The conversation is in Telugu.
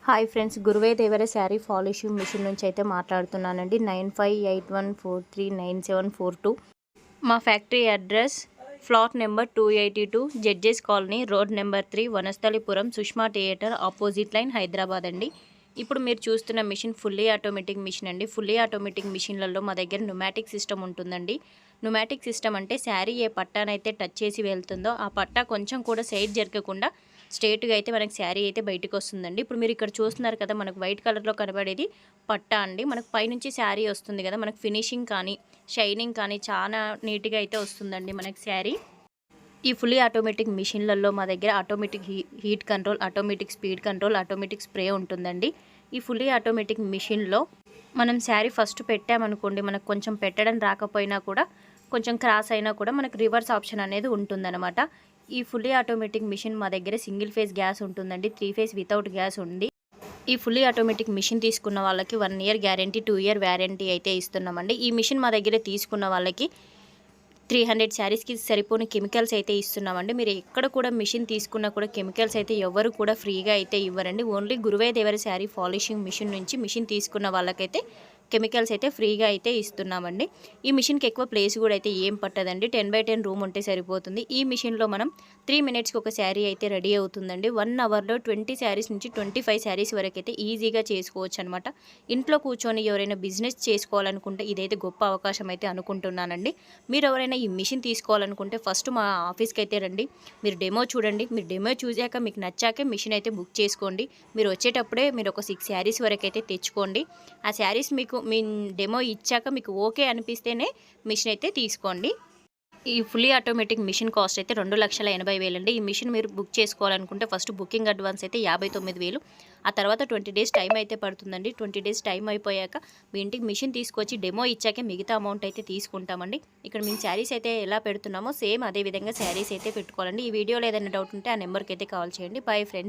హాయ్ ఫ్రెండ్స్, గురువే దేవర శారీ పాలిషింగ్ మిషన్ నుంచి అయితే మాట్లాడుతున్నానండి. 9581439742. మా factory address flat number 282, judges colony, road number 3, Vanasthalipuram, Sushma theatre opposite line, Hyderabad అండి. ఇప్పుడు మీరు చూస్తున్న మిషన్ ఫుల్లీ ఆటోమేటిక్ మిషన్ అండి. ఫుల్లీ ఆటోమేటిక్ మిషన్లలో మా దగ్గర న్యూమాటిక్ సిస్టమ్ ఉంటుందండి. న్యూమాటిక్ సిస్టమ్ అంటే శారీ ఏ పట్టానైతే టచ్ చేసి వెళ్తుందో ఆ పట్టా కొంచెం కూడా సైడ్ జరగకుండా స్ట్రేట్గా అయితే మనకి శారీ అయితే బయటకు వస్తుందండి. ఇప్పుడు మీరు ఇక్కడ చూస్తున్నారు కదా, మనకు వైట్ కలర్లో కనబడేది పట్టా అండి. మనకు పైనుంచి శారీ వస్తుంది కదా, మనకు ఫినిషింగ్ కానీ షైనింగ్ కానీ చాలా నీట్గా అయితే వస్తుందండి మనకి శారీ. ఈ ఫుల్లీ ఆటోమేటిక్ మిషన్లలో మా దగ్గర automatic heat control, automatic speed control, automatic spray ఉంటుందండి. ఈ ఫుల్లీ ఆటోమేటిక్ మిషన్లో మనం శారీ ఫస్ట్ పెట్టామనుకోండి, మనకు కొంచెం పెట్టడం రాకపోయినా కూడా, కొంచెం క్రాస్ అయినా కూడా మనకు రివర్స్ ఆప్షన్ అనేది ఉంటుందన్నమాట. ఈ ఫుల్లీ ఆటోమేటిక్ మిషన్ మా దగ్గర సింగిల్ ఫేజ్ గ్యాస్ ఉంటుందండి, 3 ఫేజ్ వితౌట్ గ్యాస్ ఉంది. ఈ ఫుల్లీ ఆటోమేటిక్ మిషన్ తీసుకున్న వాళ్ళకి 1 ఇయర్ గ్యారంటీ, 2 ఇయర్ వ్యారంటీ అయితే ఇస్తున్నామండి. ఈ మిషన్ మా దగ్గర తీసుకున్న వాళ్ళకి 300 శారీస్కి సరిపోని కెమికల్స్ అయితే ఇస్తున్నామండి. మీరు ఎక్కడ కూడా మిషన్ తీసుకున్నా కూడా కెమికల్స్ అయితే ఎవరు కూడా ఫ్రీగా అయితే ఇవ్వరండి. ఓన్లీ గురువే దేవర శారీ పాలిషింగ్ మిషన్ నుంచి మిషన్ తీసుకున్న వాళ్ళకైతే కెమికల్స్ అయితే ఫ్రీగా అయితే ఇస్తున్నామండి. ఈ మిషన్కి ఎక్కువ ప్లేస్ కూడా అయితే ఏం పట్టదండి, 10x10 రూమ్ ఉంటే సరిపోతుంది. ఈ మిషన్లో మనం 3 మినిట్స్కి ఒక శారీ అయితే రెడీ అవుతుందండి. 1 అవర్లో 20 శారీస్ నుంచి 25 శారీస్ వరకు అయితే ఈజీగా చేసుకోవచ్చు అనమాట. ఇంట్లో కూర్చొని ఎవరైనా బిజినెస్ చేసుకోవాలనుకుంటే ఇదైతే గొప్ప అవకాశం అయితే అనుకుంటున్నానండి. మీరు ఎవరైనా ఈ మిషన్ తీసుకోవాలనుకుంటే ఫస్ట్ మా ఆఫీస్కి అయితే రండి, మీరు డెమో చూడండి. మీరు డెమో చూసాక మీకు నచ్చాకే మిషన్ అయితే బుక్ చేసుకోండి. మీరు వచ్చేటప్పుడే మీరు ఒక 6 శారీస్ వరకు అయితే తెచ్చుకోండి. ఆ శారీస్ మీకు మీ డెమో ఇచ్చాక మీకు ఓకే అనిపిస్తేనే మిషన్ అయితే తీసుకోండి. ఈ ఫుల్లీ ఆటోమేటిక్ మిషన్ కాస్ట్ అయితే 2,80,000 అండి. ఈ మిషన్ మీరు బుక్ చేసుకోవాలనుకుంటే ఫస్ట్ బుకింగ్ అడ్వాన్స్ అయితే 59,000, ఆ తర్వాత 20 డేస్ టైం అయితే పడుతుందండి. 20 డేస్ టైం అయిపోయాక మీ ఇంటికి మిషన్ తీసుకొచ్చి డెమో ఇచ్చాకే మిగతా అమౌంట్ అయితే తీసుకుంటామండి. ఇక్కడ మేము శారీస్ అయితే ఎలా పెడుతున్నామో సేమ్ అదే విధంగా శారీస్ అయితే పెట్టుకోవాలండి. ఈ వీడియోలో ఏదైనా డౌట్ ఉంటే ఆ నెంబర్కి అయితే కాల్ చేయండి. Bye friends.